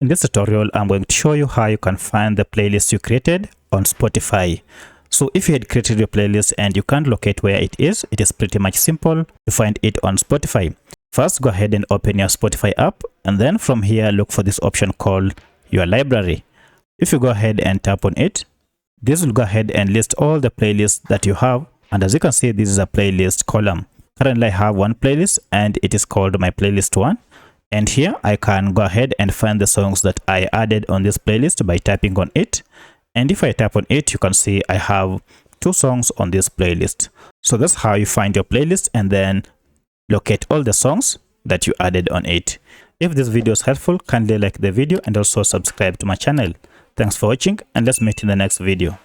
In this tutorial, I'm going to show you how you can find the playlist you created on Spotify. So if you had created your playlist and you can't locate where it is pretty much simple to find it on Spotify. First, go ahead and open your Spotify app, and then from here, look for this option called your library. If you go ahead and tap on it, this will go ahead and list all the playlists that you have. And as you can see, this is a playlist column. Currently, I have one playlist and it is called my playlist 1. And here I can go ahead and find the songs that I added on this playlist by tapping on it. And if I tap on it, you can see I have 2 songs on this playlist. So that's how you find your playlist and then locate all the songs that you added on it. If this video is helpful, kindly like the video and also subscribe to my channel. Thanks for watching, and let's meet in the next video.